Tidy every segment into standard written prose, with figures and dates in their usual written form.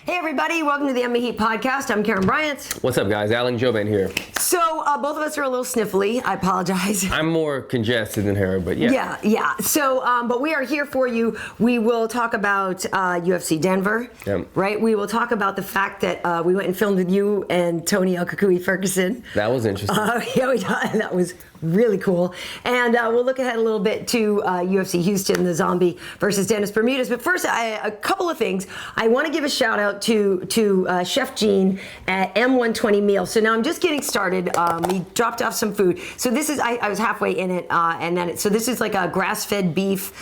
Hey everybody, welcome to the MMA podcast. I'm Karyn Bryant. What's up guys, Jouban here. So both of us are a little sniffly, I apologize. I'm more congested than her, but yeah. Yeah. So, but we are here for you. We will talk about UFC Denver, right? We will talk about the fact that we went and filmed with you and Tony Cucuy Ferguson. That was interesting. That was really cool. And we'll look ahead a little bit to UFC Houston, the Zombie versus Dennis Bermudez. But first, a couple of things. I want to give a shout out to Chef Jean at M120 Meal. So now I'm just getting started. We dropped off some food. So this is, I was halfway in it, and then so this is like a grass-fed beef,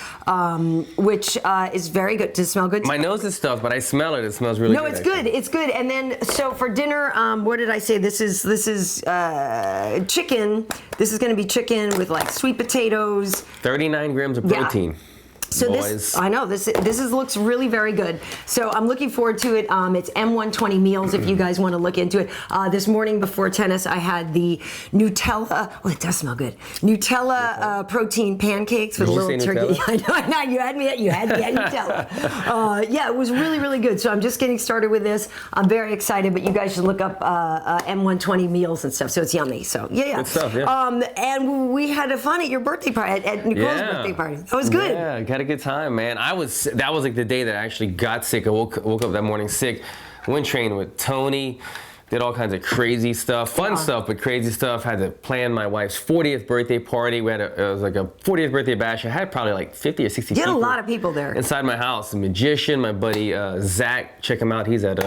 which is very good. Does it smell good? My nose is stuffed, but I smell it. It smells really good. No, it's good. It's good. And then, so for dinner, what did I say? This is chicken. This is going to be chicken with like sweet potatoes. 39 grams of protein. Yeah. So this, I know, this looks really very good. So I'm looking forward to it. It's M120 Meals if you guys want to look into it. This morning before tennis, I had the Nutella. Oh, it does smell good. Nutella protein pancakes with a little turkey. I know. You had me at Nutella. Yeah, it was really, really good. So I'm just getting started with this. I'm very excited, but you guys should look up M120 Meals and stuff. So it's yummy. So yeah. Good stuff, yeah. And we had fun at your birthday party, at Nicole's birthday party. That was good. Yeah, had a good time, man. That was like the day that I actually got sick. I woke up that morning sick. Went train with Tony. Did all kinds of crazy stuff, fun stuff, but crazy stuff. Had to plan my wife's 40th birthday party. We had it was like a 40th birthday bash. I had probably like 50 or 60 people. You had a lot of people there. Inside my house. A magician, my buddy Zach, check him out. He's at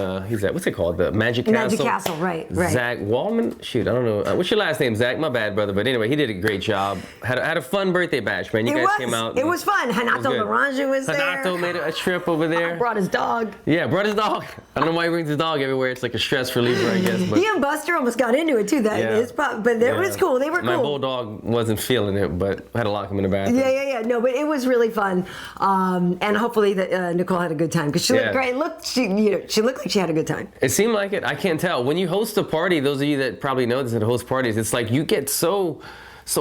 what's it called? The Magic Castle. Magic Castle, right. Zach Wallman? Shoot, I don't know. What's your last name, Zach? My bad, brother. But anyway, he did a great job. Had a fun birthday bash, man. You guys came out. It was fun. Hanato Laranja was there. Hanato made a trip over there. Brought his dog. Yeah, brought his dog. I don't know why he brings his dog everywhere. It's like a stress reliever, I guess. But he and Buster almost got into it too. But it was cool. They were cool. My bulldog wasn't feeling it, but I had to lock him in the bathroom. Yeah. No, but it was really fun, and hopefully that Nicole had a good time because she looked great. She looked like she had a good time. It seemed like it. I can't tell. When you host a party, those of you that probably know this that host parties, it's like you get so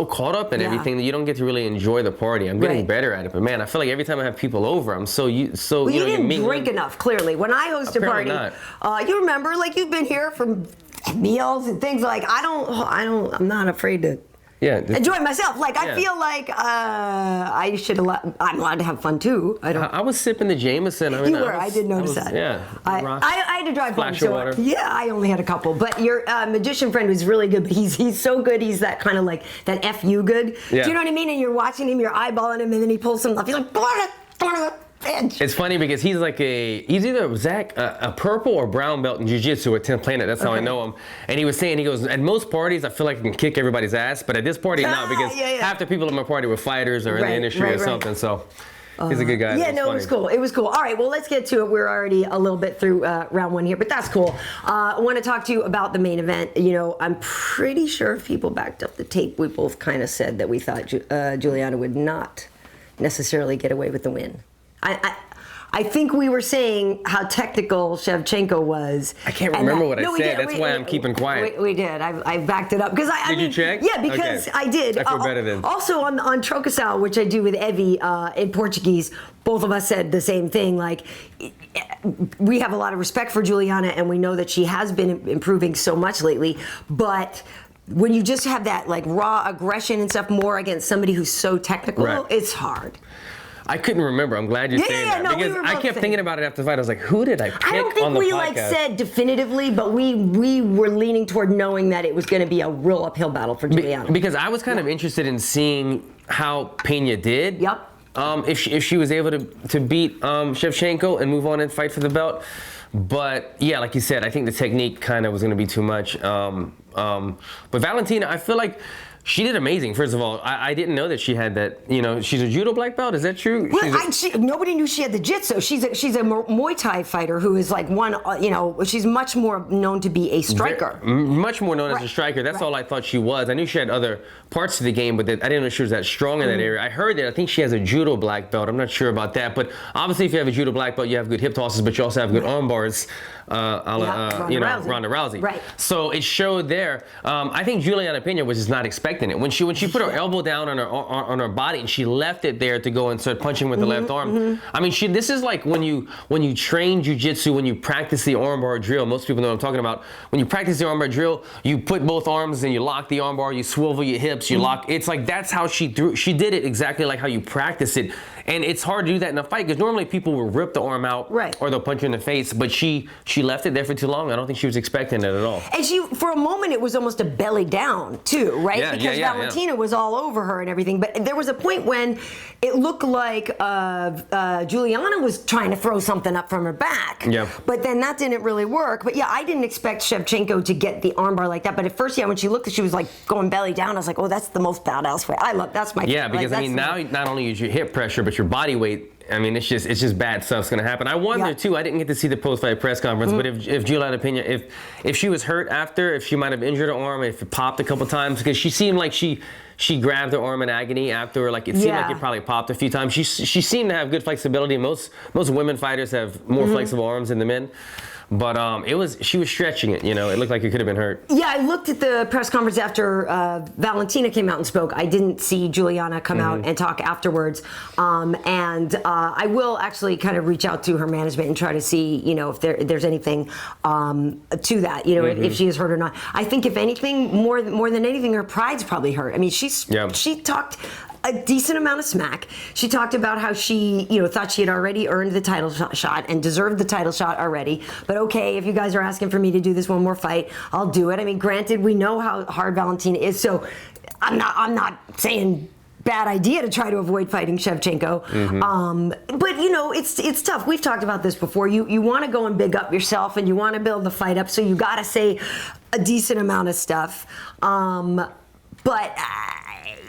caught up in everything that you don't get to really enjoy the party. I'm getting better at it, but man, I feel like every time I have people over, I'm you didn't drink enough. Clearly, when I host a party, you remember, like you've been here from meals and things like I'm not afraid to enjoy myself. Like I feel like I'm allowed to have fun too. I was sipping the Jameson. I did notice that. Yeah. I had to drive home. So water. Yeah, I only had a couple. But your magician friend was really good. But he's so good. He's that kind of like that FU good. Yeah. Do you know what I mean? And you're watching him, you're eyeballing him, and then he pulls something off. He's like, it's funny because he's either Zach, a purple or brown belt in jiu-jitsu at 10th Planet. That's how I know him. And he was saying, he goes, at most parties, I feel like I can kick everybody's ass, but at this party, not because half the people at my party were fighters or in the industry or something. So he's a good guy. Yeah, no, it was cool. It was cool. All right, well, let's get to it. We're already a little bit through round one here, but that's cool. I want to talk to you about the main event. You know, I'm pretty sure if people backed up the tape, we both kind of said that we thought Julianna would not necessarily get away with the win. I think we were saying how technical Shevchenko was. I can't remember what I said. That's why I'm keeping quiet. We did. I backed it up because I Did you check? Yeah, because I did. I feel better then. Also on Trocasal, which I do with Evie in Português, both of us said the same thing. Like, we have a lot of respect for Julianna, and we know that she has been improving so much lately, but when you just have that like raw aggression and stuff more against somebody who's so technical, it's hard. I couldn't remember. I'm glad you're saying that because I kept thinking about it after the fight. I was like, who did I pick on the podcast? I don't think we said definitively, but we were leaning toward knowing that it was going to be a real uphill battle for Julianna. Because I was kind of interested in seeing how Pena did. Yep. If she was able to beat Shevchenko and move on and fight for the belt. But yeah, like you said, I think the technique kind of was going to be too much. But Valentina, I feel like she did amazing. First of all, I didn't know that she had that. You know, she's a judo black belt. Is that true? Well, nobody knew she had the jiu-jitsu. She's a Muay Thai fighter who is like one. She's much more known to be a striker. Much more known as a striker. That's all I thought she was. I knew she had other parts to the game, but I didn't know she was that strong in that area. I heard that. I think she has a judo black belt. I'm not sure about that, but obviously, if you have a judo black belt, you have good hip tosses, but you also have good arm bars. Ronda Rousey. Rousey. Right. So it showed there. I think Julianna Pena was just not expecting expecting it. When she put her elbow down on her body and she left it there to go and start punching with the left arm. I mean, this is like when you train jiu-jitsu, when you practice the armbar drill. Most people know what I'm talking about. When you practice the armbar drill, you put both arms and you lock the armbar, you swivel your hips, you lock. It's like that's how she did it exactly like how you practice it. And it's hard to do that in a fight because normally people will rip the arm out or they'll punch you in the face. But she left it there for too long. I don't think she was expecting it at all. And for a moment, it was almost a belly down too, right? Yeah, because Valentina was all over her and everything. But there was a point when it looked like Julianna was trying to throw something up from her back. Yeah. But then that didn't really work. But yeah, I didn't expect Shevchenko to get the armbar like that. But at first, when she looked, she was like going belly down. I was like, oh, that's the most badass fight. That's my favorite. Because I mean, now not only is your hip pressure, but your body weight. I mean, it's just bad stuff's gonna happen. I wonder too. I didn't get to see the post-fight press conference, but if Julianna Pena, if she was hurt after, if she might have injured her arm, if it popped a couple times, because she seemed like she grabbed her arm in agony after, like it seemed like it probably popped a few times. She seemed to have good flexibility. Most women fighters have more flexible arms than the men. But she was stretching it, It looked like it could have been hurt. Yeah, I looked at the press conference after Valentina came out and spoke. I didn't see Julianna come out and talk afterwards. And I will actually kind of reach out to her management and try to see, if there's anything to that, if she is hurt or not. I think if anything, more than anything, her pride's probably hurt. I mean, she talked a decent amount of smack. She talked about how she, thought she had already earned the title shot and deserved the title shot already. But okay, if you guys are asking for me to do this one more fight, I'll do it. I mean, granted, we know how hard Valentina is, so I'm not saying bad idea to try to avoid fighting Shevchenko. But it's tough. We've talked about this before. You want to go and big up yourself and you want to build the fight up, so you got to say a decent amount of stuff. But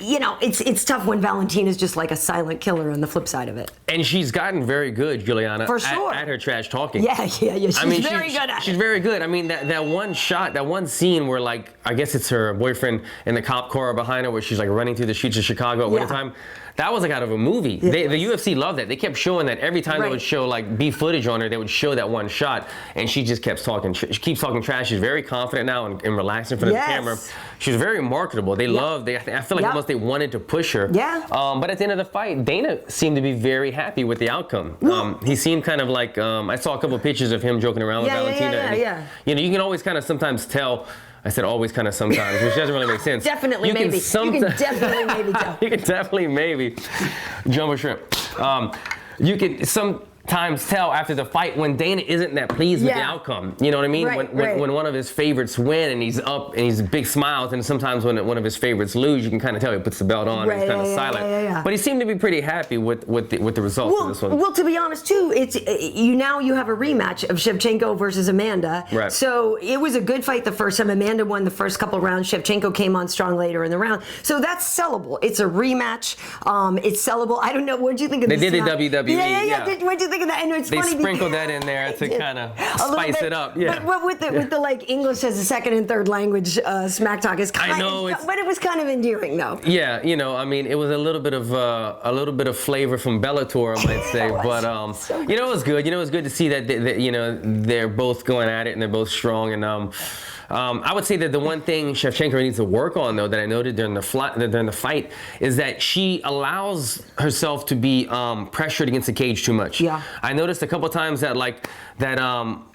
it's tough when Valentina's just like a silent killer on the flip side of it. And she's gotten very good, Julianna, for sure, at her trash talking. Yeah. She's very good at it. She's very good. I mean, that one shot, that one scene where, like, I guess it's her boyfriend in the cop car behind her, where she's like running through the streets of Chicago at wintertime. That was like out of a movie. The UFC loved that. They kept showing that every time they would show like B footage on her, they would show that one shot, and she just keeps talking. She keeps talking trash. She's very confident now and relaxed in front of the camera. She's very marketable. They love. I feel like almost they wanted to push her. Yeah. But at the end of the fight, Dana seemed to be very happy with the outcome. He seemed kind of like I saw a couple of pictures of him joking around with Valentina. You can always kind of sometimes tell. I said always, kind of sometimes, which doesn't really make sense. Definitely, maybe. You can definitely maybe tell. You can definitely maybe. Jumbo shrimp. You can sometimes tell after the fight when Dana isn't that pleased with the outcome. You know what I mean? When one of his favorites win and he's up and he's big smiles, and sometimes when one of his favorites lose, you can kind of tell he puts the belt on and he's kind of silent. But he seemed to be pretty happy with the results of this one. Well, to be honest too, it's you have a rematch of Shevchenko versus Amanda. Right. So it was a good fight the first time. Amanda won the first couple rounds. Shevchenko came on strong later in the round. So that's sellable. It's a rematch. It's sellable. I don't know. What did you think of this? They did the WWE. Yeah. What did you think of that? And it's funny. They sprinkled that in there to kind of spice it up. Yeah. But with the like English as a second and third language smack talk is kind of, but it was kind of endearing though. Yeah, I mean, it was a little bit of flavor from Bellator, I might say. But it was good. It was good to see that they're both going at it and they're both strong. And I would say that the one thing Shevchenko needs to work on, though, that I noted during the fight, is that she allows herself to be pressured against the cage too much. Yeah. I noticed a couple times that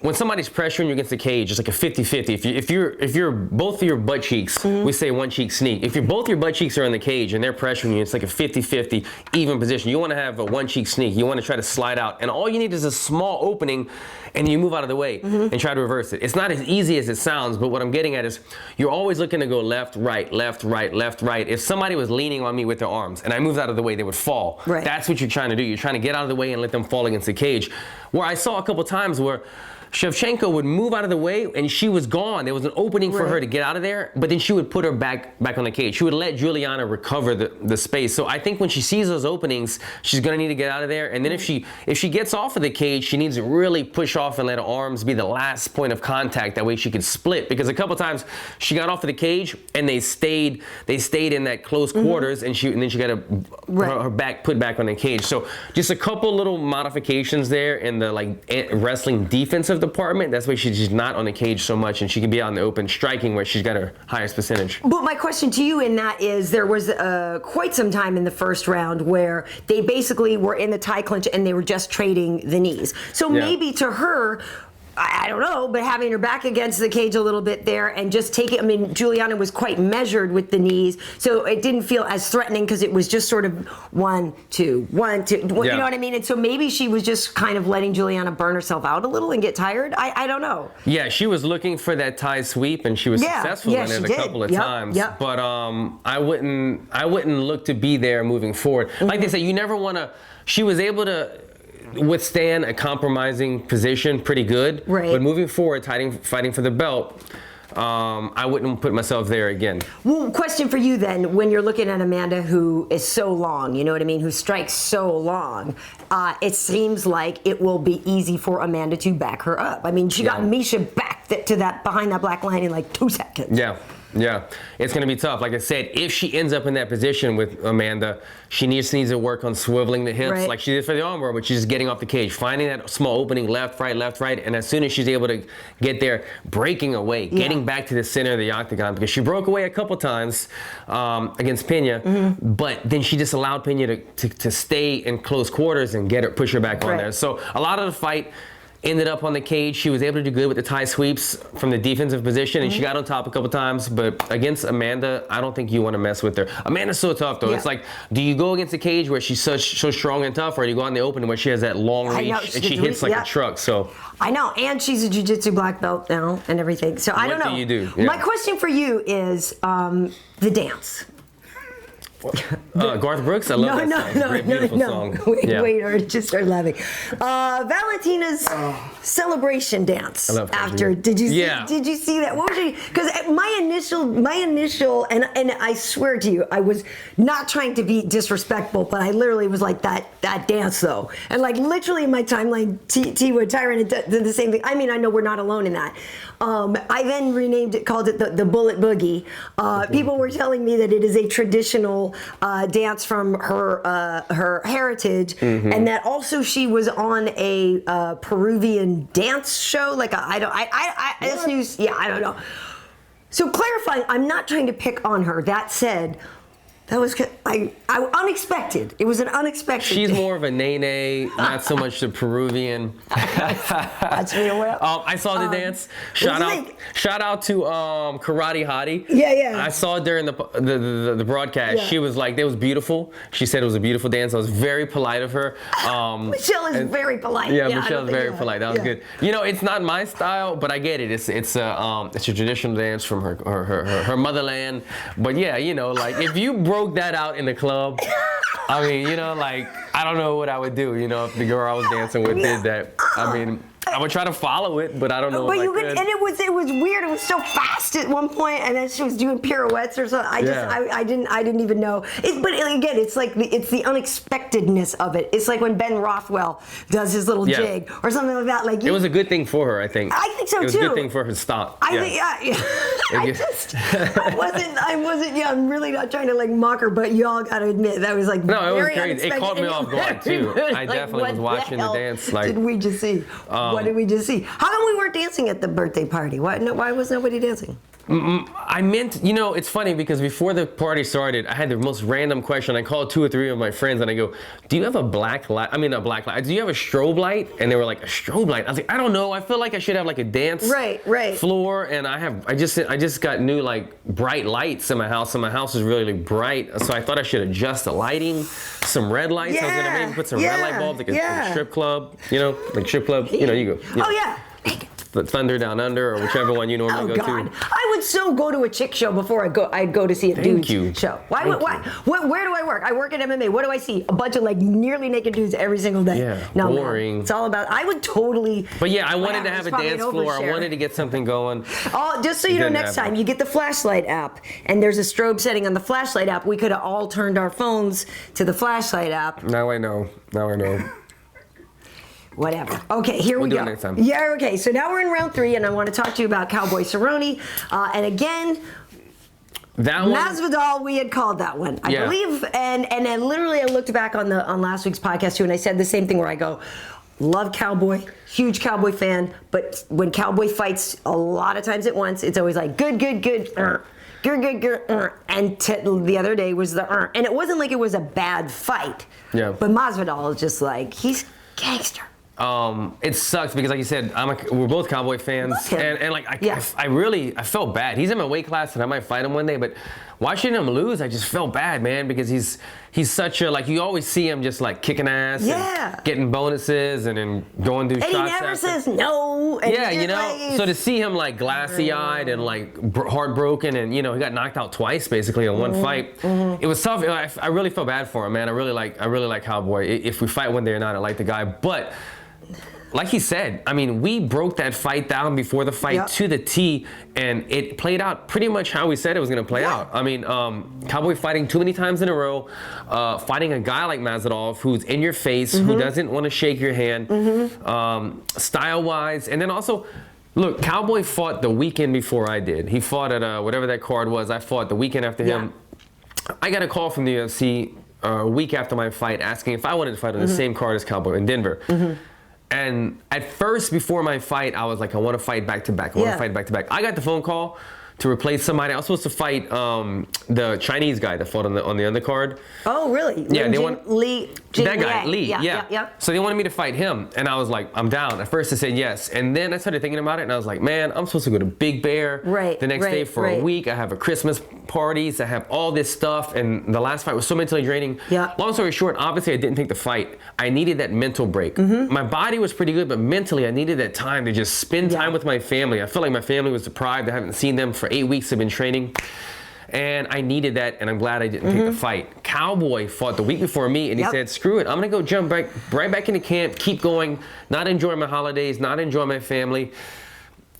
when somebody's pressuring you against the cage, it's like a 50-50. If you're both of your butt cheeks, we say one cheek sneak. If both your butt cheeks are in the cage and they're pressuring you, it's like a 50-50 even position. You want to have a one cheek sneak. You want to try to slide out, and all you need is a small opening, and you move out of the way and try to reverse it. It's not as easy as it sounds, but what I'm getting at is you're always looking to go left, right, left, right, left, right. If somebody was leaning on me with their arms and I moved out of the way, they would fall. Right. That's what you're trying to do. You're trying to get out of the way and let them fall against the cage. Where I saw a couple times where Shevchenko would move out of the way and she was gone. There was an opening for her to get out of there, but then she would put her back on the cage. She would let Julianna recover the space. So I think when she sees those openings, she's gonna need to get out of there. And then if she gets off of the cage, she needs to really push off and let her arms be the last point of contact. That way she can split. Because a couple times she got off of the cage and they stayed in that close quarters, and then she got her back put back on the cage. So just a couple little modifications there in the wrestling defensive defensive department, that's why she's just not on the cage so much, and she can be out in the open striking where she's got her highest percentage. But my question to you in that is, there was quite some time in the first round where they basically were in the tie clinch and they were just trading the knees. So maybe to her, I don't know, but having her back against the cage a little bit there and just taking, I mean, Julianna was quite measured with the knees, so it didn't feel as threatening because it was just sort of 1, 2, 1, 2, you know what I mean? And so maybe she was just kind of letting Julianna burn herself out a little and get tired. I don't know. Yeah, she was looking for that tie sweep and she was successful in it a couple of times. But I wouldn't look to be there moving forward. Like they say, you never want to, she was able to withstand a compromising position pretty good. Right. But moving forward, fighting for the belt, I wouldn't put myself there again. Well, question for you then, when you're looking at Amanda, who is so long, you know what I mean, who strikes so long, it seems like it will be easy for Amanda to back her up. I mean, she got Misha back to that, behind that black line in like 2 seconds. Yeah, it's going to be tough. Like I said, if she ends up in that position with Amanda, she needs to work on swiveling the hips like she did for the armbar, but she's just getting off the cage, finding that small opening, left, right, and as soon as she's able to get there, breaking away, getting back to the center of the octagon, because she broke away a couple times against Pena, but then she just allowed Pena to stay in close quarters and push her back on there. So a lot of the fight ended up on the cage. She was able to do good with the tie sweeps from the defensive position, and she got on top a couple times. But against Amanda, I don't think you want to mess with her. Amanda's so tough, though. It's like, do you go against the cage where she's so strong and tough, or do you go out in the open where she has that long reach and she hits like a truck? So I know, and she's a jiu-jitsu black belt now and everything. So I don't know. What do you do? My question for you is the dance. Garth Brooks? I love that song. Great, beautiful song. Wait, or just start laughing. Valentina's celebration dance. I love after. Did you see that? What was she? Because my initial, and I swear to you, I was not trying to be disrespectful, but I literally was like that dance though, and like literally in my timeline, Tyron did the same thing. I mean, I know we're not alone in that. I then called it the Bullet Boogie. People were telling me that it is a traditional dance from her heritage, and that also she was on a Peruvian dance show. Like I don't know. So clarifying, I'm not trying to pick on her. That said, that was unexpected. It was an unexpected. She's more of a nene, not so much the Peruvian. That's real well. I saw the dance. Shout out to Karate Hottie. Yeah. I saw it during the broadcast. Yeah. She was like, "That was beautiful." She said it was a beautiful dance. I was very polite of her. Michelle is very polite. Yeah, Michelle's very polite. That was good. You know, it's not my style, but I get it. It's a traditional dance from her motherland. But yeah, you know, like if you broke that out in the club, I mean, you know, like I don't know what I would do, you know, if the girl I was dancing with did that. I mean, I would try to follow it, but I don't know. But you could, and it was weird. It was so fast at one point, and then she was doing pirouettes or something. I didn't even know. But again, it's like it's the unexpectedness of it. It's like when Ben Rothwell does his little jig or something like that. Like it was a good thing for her, I think. I think so too. It was a good thing for her stock. I wasn't. Yeah, I'm really not trying to like mock her, but y'all gotta admit that was like no, it was very great. It caught me off guard too. I definitely was watching the dance. Like, did we just see? What did we just see? How come we weren't dancing at the birthday party? Why was nobody dancing? I meant, you know, it's funny because before the party started, I had the most random question. I called 2 or 3 of my friends and I go, "Do you have a black light? I mean, a black light. Do you have a strobe light?" And they were like, "A strobe light?" I was like, "I don't know. I feel like I should have like a dance floor." And I just got new like bright lights in my house, and my house is really bright. So I thought I should adjust the lighting, some red lights. Yeah. I was gonna maybe put some red light bulbs like a strip club, you know, like strip club. You know, you go. You know. Oh yeah. Thunder Down Under or whichever one you normally go to. I would so go to a chick show before I'd go to see a dude's show. Why? Where do I work? I work at MMA. What do I see? A bunch of like nearly naked dudes every single day. Yeah, no, boring. Man, it's all about. I would totally. But yeah, I wanted to have a dance floor. I wanted to get something going. Oh, just so you know, next time you get the flashlight app, and there's a strobe setting on the flashlight app. We could have all turned our phones to the flashlight app. Now I know. Whatever. Okay, here we go. We'll do it next time. Yeah, okay. So now we're in round 3, and I want to talk to you about Cowboy Cerrone. And again, Masvidal, we had called that one, I believe. And then literally I looked back on last week's podcast, too, and I said the same thing where I go, love Cowboy, huge Cowboy fan, but when Cowboy fights a lot of times at once, it's always like good, good, good, good, good, and the other day was the and it wasn't like it was a bad fight. Yeah. But Masvidal is just like, he's gangster. It sucks because, like you said, we're both Cowboy fans, and like I felt bad. He's in my weight class, and I might fight him one day. But watching him lose, I just felt bad, man, because he's such a, like, you always see him just like kicking ass, and getting bonuses, and then going through shots. And he never says no. And yeah, you know. So to see him like glassy-eyed and like heartbroken, and you know, he got knocked out twice basically in one fight. It was tough. I really felt bad for him, man. I really like Cowboy. If we fight one day or not, I like the guy, but. Like he said, I mean, we broke that fight down before the fight to the T, and it played out pretty much how we said it was going to play out. I mean, Cowboy fighting too many times in a row, fighting a guy like Masvidal who's in your face, who doesn't want to shake your hand, style-wise, and then also, look, Cowboy fought the weekend before I did. He fought at whatever that card was. I fought the weekend after him. I got a call from the UFC a week after my fight asking if I wanted to fight on the same card as Cowboy in Denver. And at first, before my fight, I was like, I want to fight back-to-back. I got the phone call to replace somebody. I was supposed to fight the Chinese guy that fought on the undercard. Oh, really? Yeah, That guy, Lee. Yeah. So they wanted me to fight him, and I was like, I'm down. At first, I said yes, and then I started thinking about it, and I was like, man, I'm supposed to go to Big Bear the next day for a week. I have a Christmas parties. I have all this stuff, and the last fight was so mentally draining. Long story short, obviously, I didn't take the fight. I needed that mental break. My body was pretty good, but mentally, I needed that time to just spend time with my family. I felt like my family was deprived. I haven't seen them for 8 weeks. I've been training. And I needed that, and I'm glad I didn't take the fight. Cowboy fought the week before me, and he said, screw it. I'm going to go jump right back into camp, keep going, not enjoy my holidays, not enjoy my family.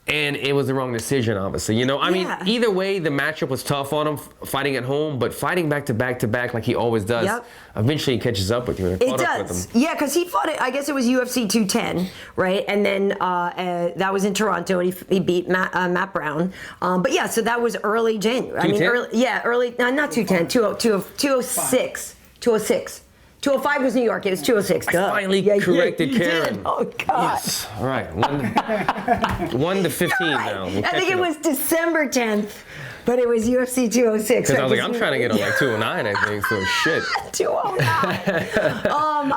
And it was the wrong decision, obviously. You know, I mean, either way, the matchup was tough on him, fighting at home, but fighting back to back like he always does, eventually he catches up with you. And it does. Yeah, because he fought it, I guess it was UFC 210, right? And then that was in Toronto, and he beat Matt Brown. But yeah, so that was early January. I mean, early, not 210, 206. 205 was New York. It was 206. I finally corrected Karyn. Did. Oh, God. Yes. All right. 1 to 15 now. I think it was December 10th, but it was UFC 206. Because I was like, I'm trying to get on like 209, I think, so shit. 209.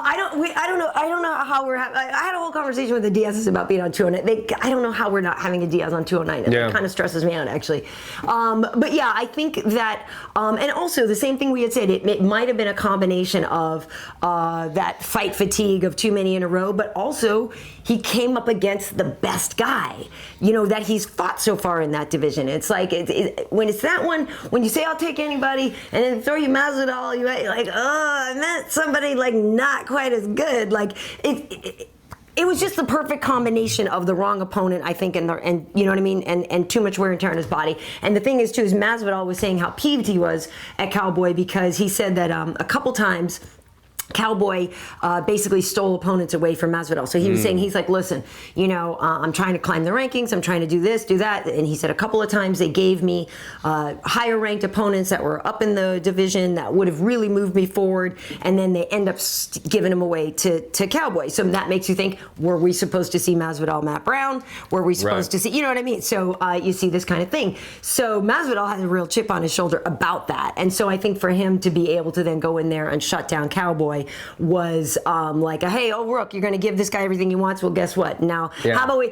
I don't know how we're having. I had a whole conversation with the Diaz's about being on 209. I don't know how we're not having a Diaz on 209. It kind of stresses me out, actually. But yeah, I think that, and also the same thing we had said, it might have been a combination of that fight fatigue of too many in a row, but also he came up against the best guy, you know, that he's fought so far in that division. It's like, when it's that one, when you say I'll take anybody, and then throw you Masvidal, you're like, oh, I meant somebody like not quite as good. Like it was just the perfect combination of the wrong opponent, I think, and you know what I mean, and too much wear and tear on his body. And the thing is, too, is Masvidal was saying how peeved he was at Cowboy because he said that a couple times Cowboy basically stole opponents away from Masvidal. So he was saying, he's like, listen, you know, I'm trying to climb the rankings. I'm trying to do this, do that. And he said a couple of times they gave me higher ranked opponents that were up in the division that would have really moved me forward. And then they end up giving them away to Cowboy. So that makes you think, were we supposed to see Masvidal, Matt Brown? Were we supposed to see, you know what I mean? So you see this kind of thing. So Masvidal has a real chip on his shoulder about that. And so I think for him to be able to then go in there and shut down Cowboy was like, hey, oh, Rook, you're going to give this guy everything he wants. Well, guess what? Now, how about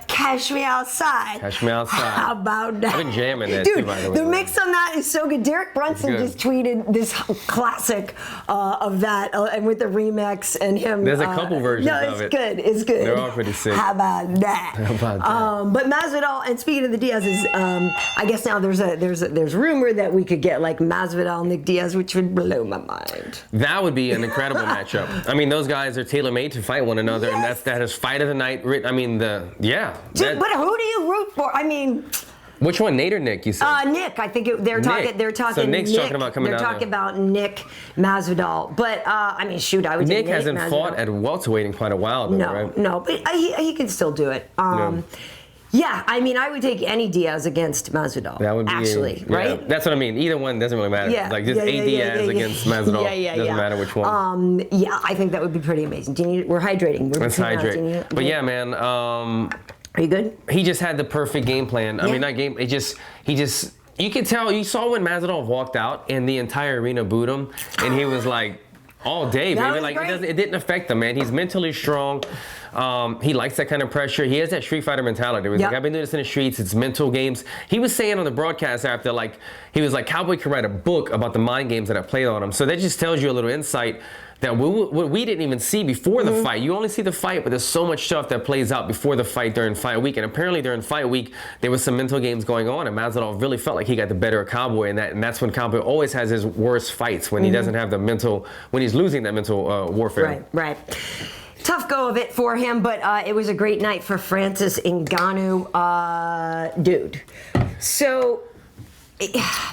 cash me outside? Cash me outside. How about that? I've been jamming that, dude, too, by the way. The mix on that is so good. Derek Brunson just tweeted this classic of that, and with the remix and him. There's a couple versions of it. No, it's good. They're all pretty sick. How about that? But Masvidal, and speaking of the Diaz's, I guess now there's rumor that we could get like Masvidal, Nick Diaz, which would blow my mind. That would be an incredible matchup. I mean, those guys are tailor-made to fight one another, and that is fight of the night. I mean, but who do you root for? I mean, which one, Nate or Nick? You said Nick. I think they're talking. They're talking. So Nick's Nick, talking about coming down. They're talking about Nick Masvidal, but I mean, shoot, I would. Nick take hasn't Masvidal. fought at welterweight in quite a while, though, right? No, but he can still do it. Yeah, I mean, I would take any Diaz against Masvidal. That would be actually, right? That's what I mean. Either one doesn't really matter. Yeah, Like just Diaz against Masvidal. Doesn't matter which one. Yeah, I think that would be pretty amazing. We're hydrating. Let's hydrate. But yeah, man. Are you good? He just had the perfect game plan. I mean, not game. You could tell. You saw when Masvidal walked out and the entire arena booed him, and he was like, all day, baby. Like it didn't affect him, man. He's mentally strong. He likes that kind of pressure. He has that street fighter mentality. He was like, I've been doing this in the streets. It's mental games. He was saying on the broadcast after, like, he was like, Cowboy could write a book about the mind games that I played on him. So that just tells you a little insight that we didn't even see before the fight. You only see the fight, but there's so much stuff that plays out before the fight during fight week. And apparently during fight week, there was some mental games going on, and Masvidal really felt like he got the better of Cowboy, and that's when Cowboy always has his worst fights, when he doesn't have the mental, when he's losing that mental warfare. Right. Tough go of it for him, but it was a great night for Francis Ngannou, dude. So.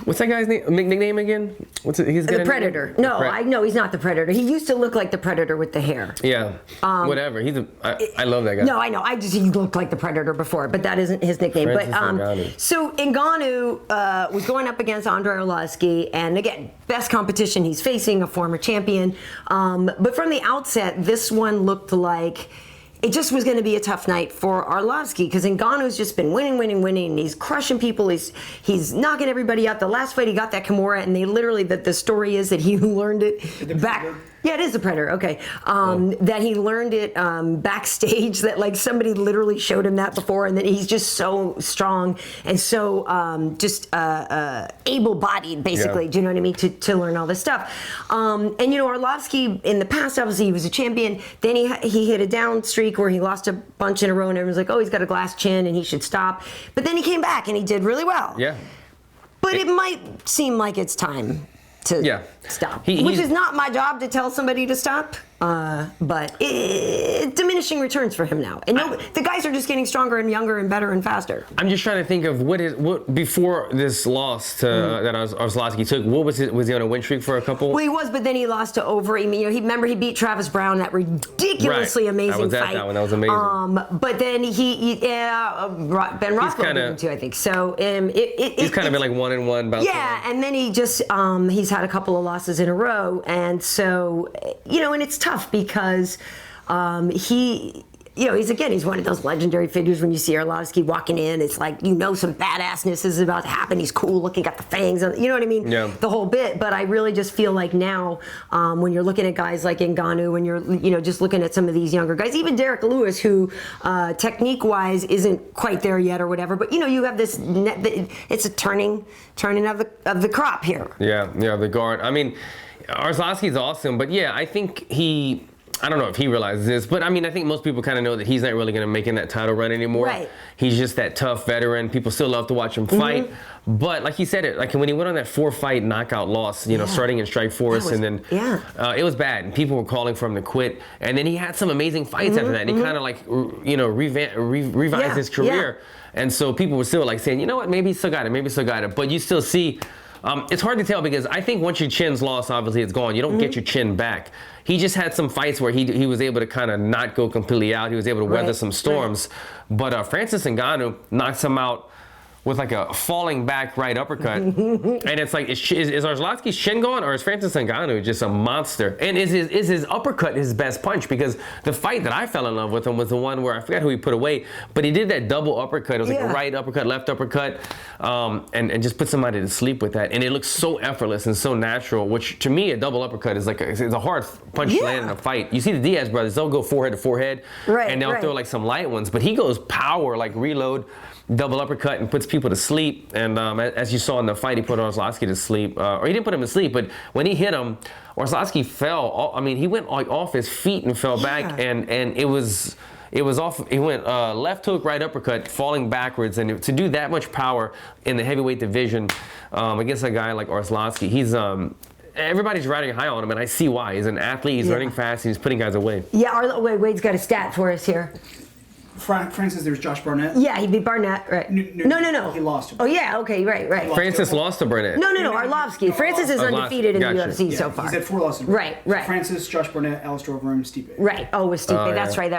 What's that guy's name? Nickname again? What's it? He's the Predator. No, I know he's not the Predator. He used to look like the Predator with the hair. Yeah. Whatever. I love that guy. No, I know. He looked like the Predator before, but that isn't his nickname. Ngannou. So Ngannou was going up against Andrei Arlovski, and again, best competition he's facing, a former champion. But from the outset, this one looked like it just was going to be a tough night for Arlovski, because Ngannou's just been winning, and he's crushing people. He's knocking everybody out. The last fight he got that Kimura, and they literally, the story is that he learned it back. Yeah, it is the Predator. Okay, that he learned it backstage. That like somebody literally showed him that before, and that he's just so strong and so just able-bodied, basically. Yeah. Do you know what I mean? To learn all this stuff. And you know, Arlovski in the past, obviously, he was a champion. Then he hit a down streak where he lost a bunch in a row, and everyone's like, "Oh, he's got a glass chin, and he should stop." But then he came back and he did really well. Yeah. But it might seem like it's time to stop, which is not my job to tell somebody to stop, but diminishing returns for him now. And the guys are just getting stronger and younger and better and faster. I'm just trying to think of what before this loss to that Arlovski took. What was it? Was he on a win streak for a couple? Well, he was, but then he lost to Overeem. You know, remember he beat Travis Brown, that ridiculously amazing fight. I was at that one. That was amazing. But then Ben Rothwell beat him too, I think. So he's kind of been like 1-1. Yeah, and then he just he's had a couple of losses in a row, and so and it's tough because he's one of those legendary figures. When you see Arlovski walking in, it's like some badassness is about to happen. He's cool looking, got the fangs, you know what I mean? Yeah. The whole bit. But I really just feel like now, when you're looking at guys like Ngannou, when you're just looking at some of these younger guys, even Derek Lewis, who technique-wise isn't quite there yet or whatever, but you have this. It's a turning of the crop here. Yeah, the guard. I mean, Arlovski's awesome, but yeah, I think I don't know if he realizes this, but I mean, I think most people kind of know that he's not really going to make in that title run anymore. Right. He's just that tough veteran. People still love to watch him fight. But like he said, like when he went on that 4-fight knockout loss, starting in Strikeforce, and then it was bad. And people were calling for him to quit. And then he had some amazing fights after that. And he kind of like, revised his career. Yeah. And so people were still like saying, you know what, maybe he still got it. But you still see. It's hard to tell because I think once your chin's lost, obviously it's gone. You don't get your chin back. He just had some fights where he was able to kind of not go completely out. He was able to weather some storms. But Francis Ngannou knocks him out with like a falling back right uppercut. And it's like, is Arlovski's chin gone, or is Francis Ngannou just a monster? And is his uppercut his best punch? Because the fight that I fell in love with him was the one where I forgot who he put away, but he did that double uppercut. It was like a right uppercut, left uppercut, and just put somebody to sleep with that. And it looks so effortless and so natural, which to me, a double uppercut is like it's a hard punch to land in a fight. You see the Diaz brothers, they'll go forehead to forehead, and they'll throw like some light ones, but he goes power, like reload, double uppercut, and puts people to sleep. And as you saw in the fight, he put Arlovski to sleep. Or he didn't put him to sleep, but when he hit him, Arlovski fell. I mean, he went like off his feet and fell back, and it was off. He went left hook, right uppercut, falling backwards. And to do that much power in the heavyweight division against a guy like Arlovski, he's everybody's riding high on him, and I see why. He's an athlete. He's running fast. He's putting guys away. Yeah, Wade's got a stat for us here. Francis, there's Josh Barnett. Yeah, he beat Barnett, right? No. He lost to Oh, yeah, okay, right. Francis lost to Barnett. No, Arlovski. Francis is undefeated in the UFC so far. He's had 4 losses. Right. Francis, Josh Barnett, Alistair Overeem, Stipe. Right. Oh, with Stipe. That's right.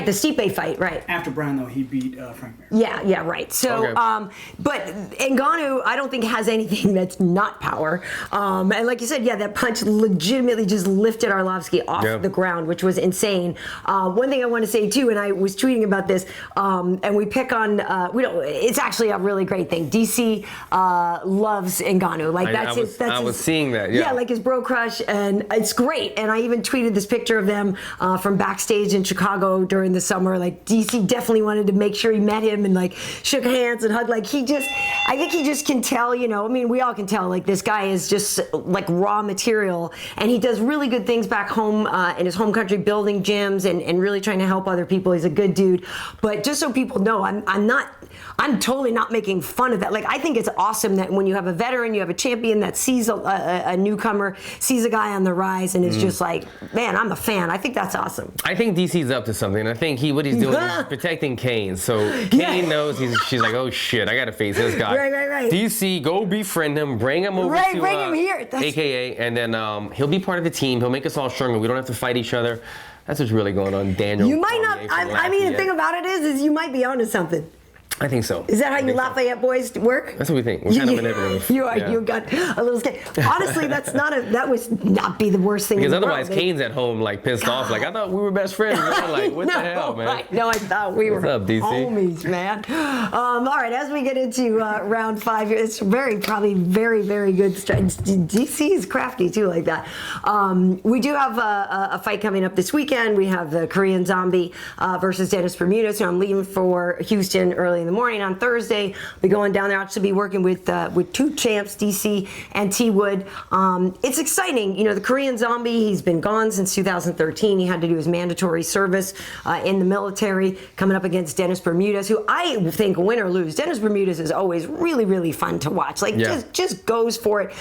The Stipe fight, right. After Brown, though, he beat Frank Mir. Yeah, right. So, Okay. But Ngannou, I don't think has anything that's not power. And like you said, that punch legitimately just lifted Arlovski off the ground, which was insane. One thing I want to say too, and I was tweeting about this, and we pick on, we don't. It's actually a really great thing. DC loves Ngannou. Like I was seeing that. Yeah, like his bro crush, and it's great. And I even tweeted this picture of them from backstage in Chicago during the summer. Like DC definitely wanted to make sure he met him and like shook hands and hugged. Like I think he just can tell. I mean, we all can tell. Like this guy is just like raw material, and he does really good things back home in his home country, building gyms and really trying to help other people. He's a good dude. But just so people know, I'm totally not making fun of that. Like, I think it's awesome that when you have a veteran, you have a champion that sees a newcomer, sees a guy on the rise, and is just like, man, I'm a fan. I think that's awesome. I think DC's up to something. I think what he's doing is protecting Kane. So Kane knows she's like, oh shit, I gotta face this guy. Right. DC, go befriend him, bring him over to bring him here. AKA, and then he'll be part of the team. He'll make us all stronger. We don't have to fight each other. That's what's really going on, Daniel. You might not. I mean, the thing about it is you might be onto something. I think so. Is that how you Lafayette boys work? That's what we think. We're kind of manipulative. You are. Yeah. You got a little scared. Honestly, that would not be the worst thing. Because in the otherwise, world. Kane's at home like pissed off. Like I thought we were best friends. Like what the hell, man? Right. No, I thought we were homies, man. All right. As we get into round 5, it's probably very, very good. DC is crafty too, like that. We do have a fight coming up this weekend. We have the Korean Zombie versus Dennis Bermudez. So I'm leaving for Houston early in the morning on Thursday. I'll be going down there. I'll actually be working with 2 champs, DC and T Wood. It's exciting. The Korean Zombie, he's been gone since 2013. He had to do his mandatory service in the military, coming up against Dennis Bermudez, who I think, win or lose, Dennis Bermudez is always really, really fun to watch. Like, just goes for it.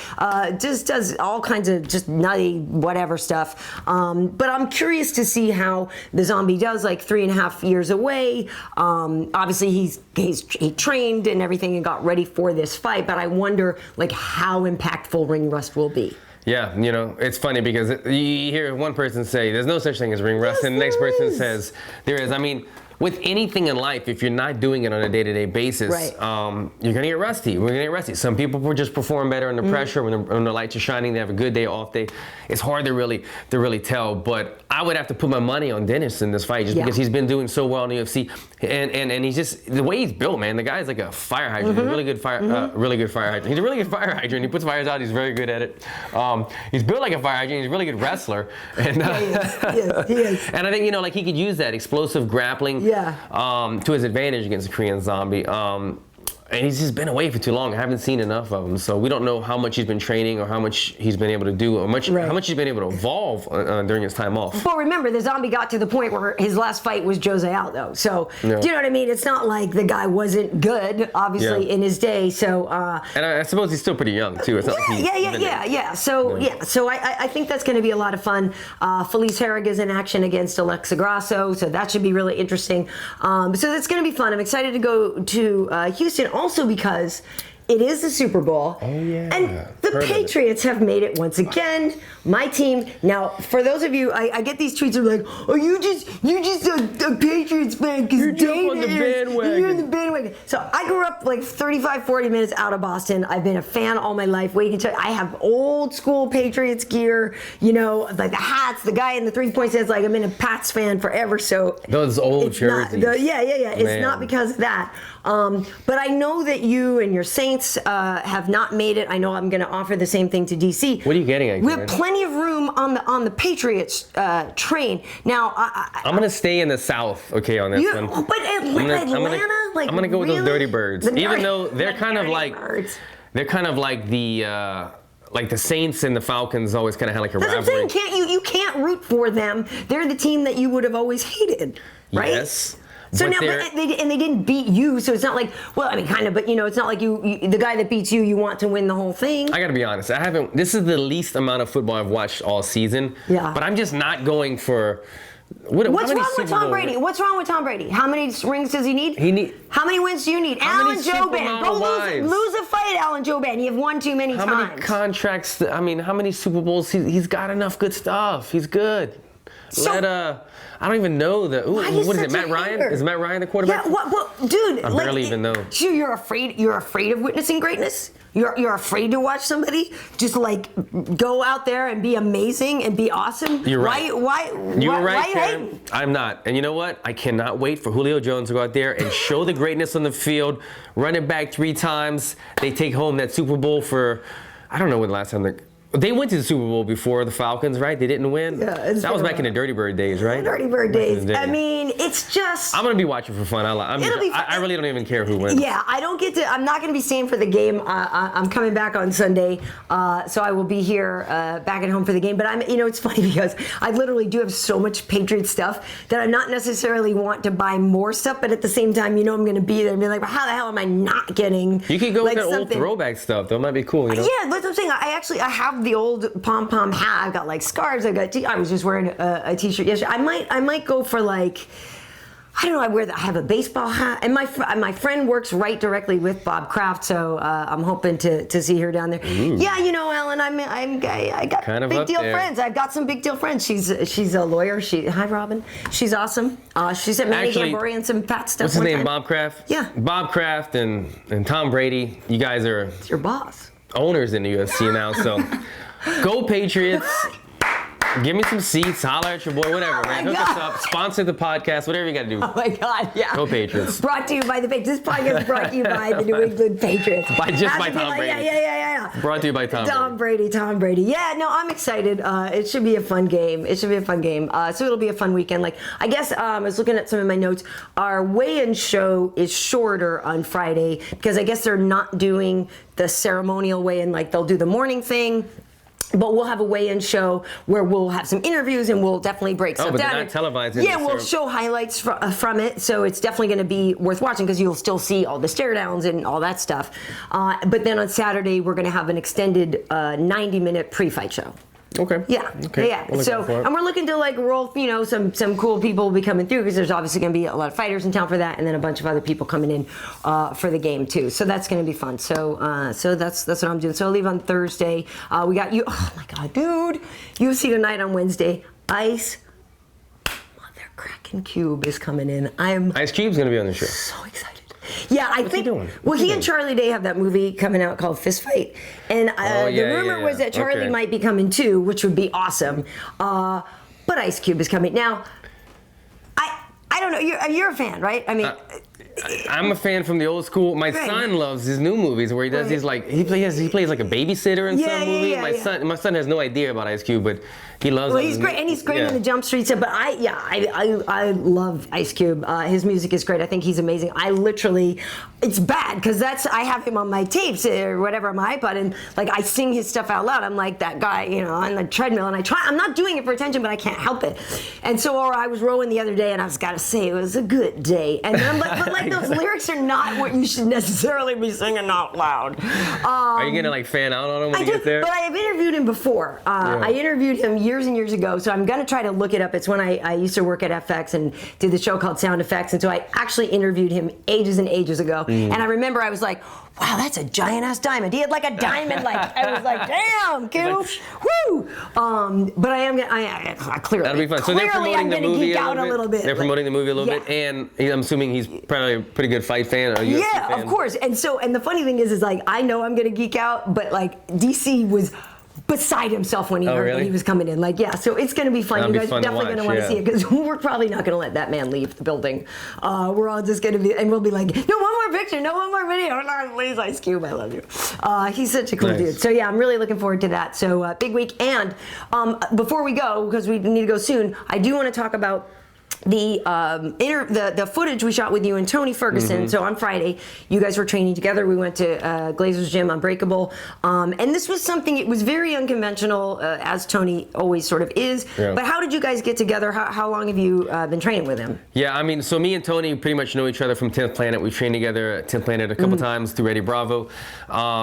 Just does all kinds of just nutty whatever stuff. But I'm curious to see how the Zombie does, like 3.5 years away. Obviously, he trained and everything and got ready for this fight, but I wonder like how impactful ring rust will be. Yeah, it's funny because you hear one person say there's no such thing as ring rust, and the next person says there is. I mean, with anything in life, if you're not doing it on a day-to-day basis, you're gonna get rusty. We're gonna get rusty. Some people will just perform better under pressure when the lights are shining. They have a good day, off day. It's hard to really tell. But I would have to put my money on Dennis in this fight just because he's been doing so well in the UFC, and he's just the way he's built, man. The guy's like a fire hydrant. He's a really good fire hydrant. He's a really good fire hydrant. He puts fires out. He's very good at it. He's built like a fire hydrant. He's a really good wrestler. And he is. And I think like he could use that explosive grappling. To his advantage against the Korean Zombie. And he's just been away for too long. I haven't seen enough of him, so we don't know how much he's been training or how much he's been able to do, or how much he's been able to evolve during his time off. Well, remember, the Zombie got to the point where his last fight was Jose Aldo. So, do you know what I mean? It's not like the guy wasn't good, obviously, in his day. So, and I suppose he's still pretty young too. It's not yeah. So I think that's going to be a lot of fun. Felice Herrig is in action against Alexa Grasso, so that should be really interesting. So that's going to be fun. I'm excited to go to Houston. Also because it is the Super Bowl. Oh, yeah. And the Patriots have made it once again. My team. Now, for those of you, I get these tweets of like, oh, you're just a Patriots fan because you're on the bandwagon. You're in the bandwagon. So I grew up like 35, 40 minutes out of Boston. I've been a fan all my life. Wait until I have old school Patriots gear, like the hats, the guy in the 3-point says like I'm been a Pats fan forever. So those old jerseys. It's not because of that. But I know that you and your Saints have not made it. I know I'm going to offer the same thing to DC. What are you getting at? We have plenty of room on the Patriots train. Now, I'm going to stay in the South, on this one. But Atlanta, I'm going to go with those Dirty Birds, even though they're kind of like the Saints and the Falcons always kind of had like a rivalry. That's what I'm saying. You can't root for them. They're the team that you would have always hated, right? Yes. So now, they didn't beat you, so it's not like, well, I mean, kind of, but it's not like you the guy that beats you want to win the whole thing. I gotta be honest, this is the least amount of football I've watched all season. Yeah. But I'm just not going for What's wrong with Tom Brady? What's wrong with Tom Brady? How many rings does he need? How many wins do you need? Alan Jouban. Go lose a fight, Alan Jouban. You've won too many times. How many contracts? I mean, how many Super Bowls? He's got enough good stuff. He's good. I don't even know what is it? Matt Ryan? Is Matt Ryan the quarterback? Yeah, dude. I barely even know. So you're afraid of witnessing greatness? You're afraid to watch somebody just like go out there and be amazing and be awesome? You're right. Why You're right, why you Karen. hating? I'm not. And you know what? I cannot wait for Julio Jones to go out there and show the greatness on the field, run it back 3 times. They take home that Super Bowl for, I don't know when the last time they went to the Super Bowl before the Falcons, right? They didn't win? Yeah. That was back in the Dirty Bird days, right? Dirty Bird days. I mean, it's just... I'm going to be watching for fun. It'll be fun. I really don't even care who wins. Yeah, I'm not going to be staying for the game. I'm coming back on Sunday, so I will be here back at home for the game. But it's funny because I literally do have so much Patriots stuff that I'm not necessarily want to buy more stuff, but at the same time, I'm going to be there and be like, well, how the hell am I not getting... You could go with that old throwback stuff. That might be cool, Yeah, that's what I'm saying. I have the old pom-pom hat. I've got like scarves. I was just wearing a t-shirt yesterday. I might go for like, I don't know. I have a baseball hat, and my friend works right directly with Bob Kraft, so I'm hoping to see her down there. Ooh. Yeah, Ellen, I got kind of big deal there. friends. I've got some big deal friends. She's a lawyer. Hi, Robin. She's awesome. She sent Manny Gambori and some fat stuff. What's his name? Bob Kraft. Yeah. Bob Kraft and Tom Brady. You guys are It's your boss. Owners in the UFC now, so go Patriots. Give me some seats, holler at your boy, whatever, man. Hook us up, sponsor the podcast, whatever you got to do. Oh my God, yeah. Go Patriots. Brought to you by the Patriots. This podcast is brought to you by the New England Patriots. By Tom Brady. Yeah. Brought to you by Tom Brady. Yeah, no, I'm excited. It should be a fun game. So it'll be a fun weekend. Like, I guess I was looking at some of my notes. Our weigh-in show is shorter on Friday because I guess they're not doing the ceremonial weigh-in. Like, they'll do the morning thing. But we'll have a weigh-in show where we'll have some interviews and we'll definitely break stuff down. They're not televising. Yeah, we'll show highlights from it, so it's definitely going to be worth watching because you'll still see all the stare downs and all that stuff. But then on Saturday, we're going to have an extended 90-minute pre-fight show. Okay. Yeah. Okay. Yeah. And we're looking to like roll, some cool people will be coming through because there's obviously going to be a lot of fighters in town for that, and then a bunch of other people coming in for the game too. So that's going to be fun. So that's what I'm doing. So I'll leave on Thursday. We got you. Oh my God, dude! UFC tonight on Wednesday. Ice Mother Cracking Cube is coming in. Ice Cube's going to be on the show. So excited. Yeah, What's he doing? He and Charlie Day have that movie coming out called Fist Fight, and the rumor was that Charlie might be coming too, which would be awesome. But Ice Cube is coming now. I don't know. You're a fan, right? I mean. I'm a fan from the old school. My son loves his new movies where he does these like he plays like a babysitter in some movie. My son has no idea about Ice Cube, but he loves. Well, he's great, and he's great in the Jump Street stuff. But I love Ice Cube. His music is great. I think he's amazing. It's bad because I have him on my tapes or whatever on my iPod, and like I sing his stuff out loud. I'm like that guy, on the treadmill, and I'm not doing it for attention, but I can't help it. And so, I was rowing the other day, and I was gotta say it was a good day. And then I'm like, but like those lyrics are not what you should necessarily be singing out loud. Are you gonna like fan out on him when he gets there? But I have interviewed him before. I interviewed him years and years ago, so I'm gonna try to look it up. It's when I used to work at FX and did the show called Sound Effects, and so I actually interviewed him ages and ages ago. And I remember I was like, wow, that's a giant ass diamond. He had like a diamond, I was like, damn, Cube, woo! But I clearly. That'll be fun. So they're promoting the movie a little bit. They're promoting the movie a little bit, and I'm assuming he's probably a pretty good fight fan. Or UFC fan. Of course. And the funny thing is like I know I'm gonna geek out, but like DC was beside himself when he heard that he was coming in. So it's going to be fun. You guys are definitely going to want to see it because we're probably not going to let that man leave the building. We're all just going to be, and we'll be like, no, one more picture, no, one more video. No, please, Ice Cube, I love you. He's such a cool dude. So yeah, I'm really looking forward to that. So big week. And before we go, because we need to go soon, I do want to talk about the footage we shot with you and Tony Ferguson. So on Friday, you guys were training together. We went to Glazer's Gym, Unbreakable, and this was something. It was very unconventional, as Tony always sort of is. Yeah. But how did you guys get together? How long have you been training with him? Yeah, I mean, so me and Tony pretty much know each other from 10th Planet. We've trained together at 10th Planet a couple times through Eddie Bravo.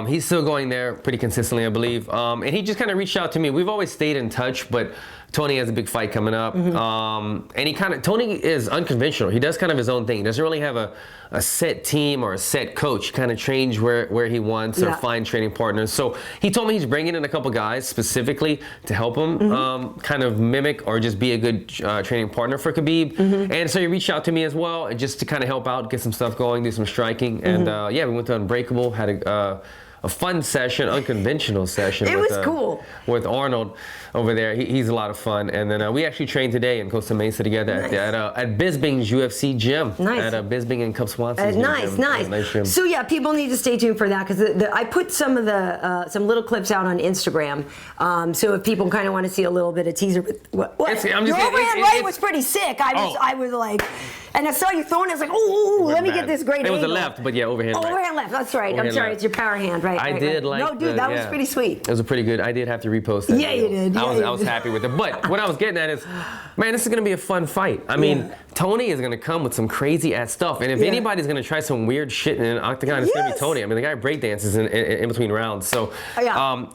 He's still going there pretty consistently, I believe. And he just kind of reached out to me. We've always stayed in touch, but Tony has a big fight coming up. And Tony is unconventional. He does kind of his own thing. He doesn't really have a set team or a set coach. He kind of change where he wants or find training partners. So he told me he's bringing in a couple guys specifically to help him kind of mimic or just be a good training partner for Khabib. And so he reached out to me as well, and just to kind of help out, get some stuff going, do some striking. And we went to Unbreakable, had a fun session, unconventional session. It was cool. With Arnold over there. He's a lot of fun. And then we actually trained today in Costa Mesa together at Bisbing's UFC gym. Nice. At Bisbing and Cub Swanson's nice. gym. So yeah, people need to stay tuned for that, because I put some of the some little clips out on Instagram. So if people kind of want to see a little bit of teaser, your overhand right was pretty sick. I was like, and I saw you throwing it. I was like, let me get this great angle. It was a left, but yeah, overhand right. Overhand left. That's right. I'm sorry, it's your power hand, right? I did like. No, dude, that was pretty sweet. It was a pretty good. I did have to repost that. Yeah, you did. I was happy with it. But what I was getting at is, man, this is gonna be a fun fight. I mean, Tony is gonna come with some crazy ass stuff, and if anybody's gonna try some weird shit in an octagon, it's gonna be Tony. I mean, the guy breakdances in between rounds, so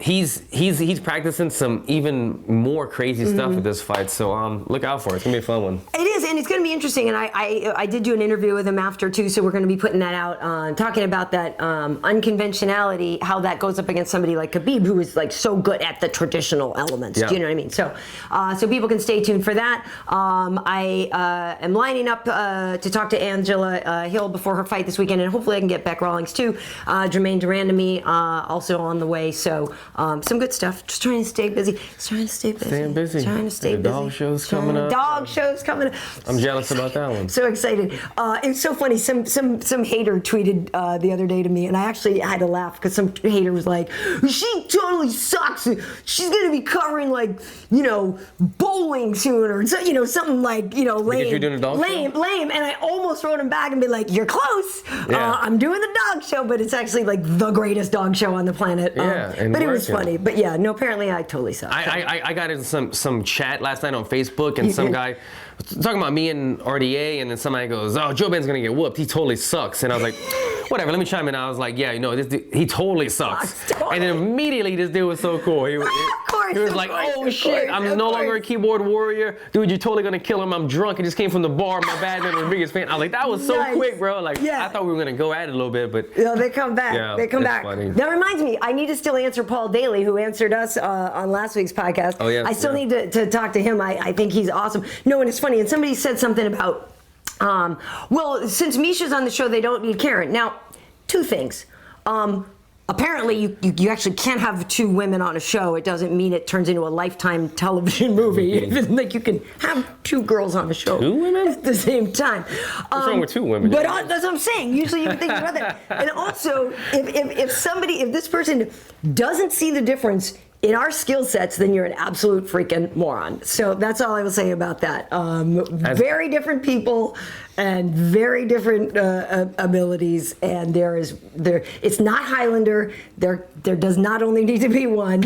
he's practicing some even more crazy stuff with this fight. So look out for it. It's gonna be a fun one. It is, and it's gonna be interesting. And I did do an interview with him after too, so we're gonna be putting that out, talking about that unconventionality, how that goes up against somebody like Khabib, who is like so good at the traditional elements. Do you know what I mean? So people can stay tuned for that. I am lining up to talk to Angela Hill before her fight this weekend, and hopefully I can get Beck Rawlings too. Jermaine Durandamy also on the way. So some good stuff. Just trying to stay busy. Staying busy. Trying to stay busy. Dog shows coming up. Dog shows coming up. I'm jealous about that one. So excited. It's so funny. Some hater tweeted the other day to me, and I actually had to laugh because some hater was like, "She totally sucks. She's gonna be covering like bowling soon, or something like lame." Because you're doing a dog show? Lame. And I almost wrote him back and be like, "You're close. I'm doing the dog show, but it's actually like the greatest dog show on the planet." But it was funny. But yeah, no, apparently I totally suck. I got into some chat last night on Facebook, and some guy was talking about me and RDA, and then somebody goes, "Oh, Jouban's gonna get whooped. He totally sucks." And I was like, whatever, let me chime in. I was like, yeah, this dude, he totally sucks. And then immediately this dude was so cool. He was like, oh shit, I'm no longer a keyboard warrior. Dude, you're totally gonna kill him. I'm drunk. I just came from the bar. My bad man was the biggest fan. I was like, that was so quick, bro. Like, I thought we were gonna go at it a little bit, but they come back. Yeah, they come back. Funny. That reminds me, I need to still answer Paul Daly, who answered us on last week's podcast. Oh yeah. I still need to talk to him. I think he's awesome. No, and it's funny. And somebody said something about, well, since Misha's on the show, they don't need Karyn. Now, two things. Apparently, you actually can't have two women on a show. It doesn't mean it turns into a Lifetime television movie. Like you can have two girls on a show. Two women? At the same time. What's wrong with two women? But that's what I'm saying. Usually you would think about that. And also, if this person doesn't see the difference in our skill sets, then you're an absolute freaking moron. So that's all I will say about that. Very different people and very different abilities, and it's not Highlander. There does not only need to be one.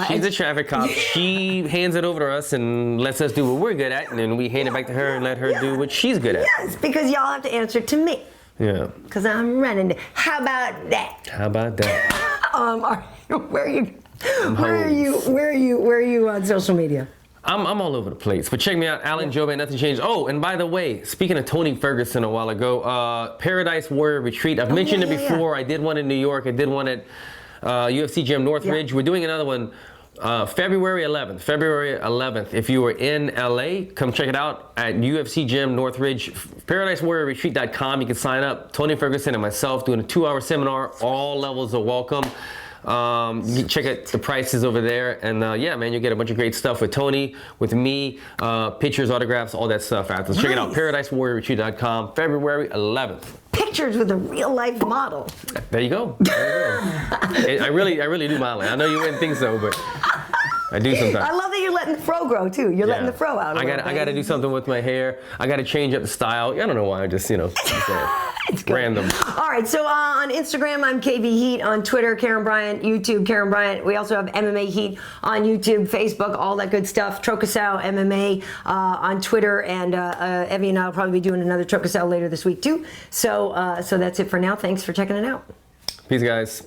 She's a traffic cop. She hands it over to us and lets us do what we're good at, and then we hand it back to her and let her do what she's good at. Yes, because y'all have to answer to me. Yeah. Because I'm running. How about that? Where are you on social media? I'm all over the place, but check me out, Alan Jouban, Nothing Changed. Oh, and by the way, speaking of Tony Ferguson a while ago, Paradise Warrior Retreat. I've mentioned it before. I did one in New York. I did one at UFC Gym Northridge. We're doing another one February 11th. If you were in LA, come check it out at UFC Gym Northridge. ParadiseWarriorRetreat.com. You can sign up. Tony Ferguson and myself doing a 2-hour seminar. All levels are welcome. You check out the prices over there, and yeah, man, you'll get a bunch of great stuff with Tony, with me, pictures, autographs, all that stuff after. So check it out, ParadiseWarriorRetreat.com, February 11th. Pictures with a real life model. There you go. I really do modeling. I know you wouldn't think so, but I do sometimes. I love that you're letting the fro grow too. You're letting the fro out. I got to do something with my hair. I got to change up the style. I don't know why. I just it's random. All right. So on Instagram, I'm KV Heat. On Twitter, Karyn Bryant. YouTube, Karyn Bryant. We also have MMA Heat on YouTube, Facebook, all that good stuff. Trocasau MMA on Twitter, and Evie and I will probably be doing another Trocasau later this week too. So that's it for now. Thanks for checking it out. Peace, guys.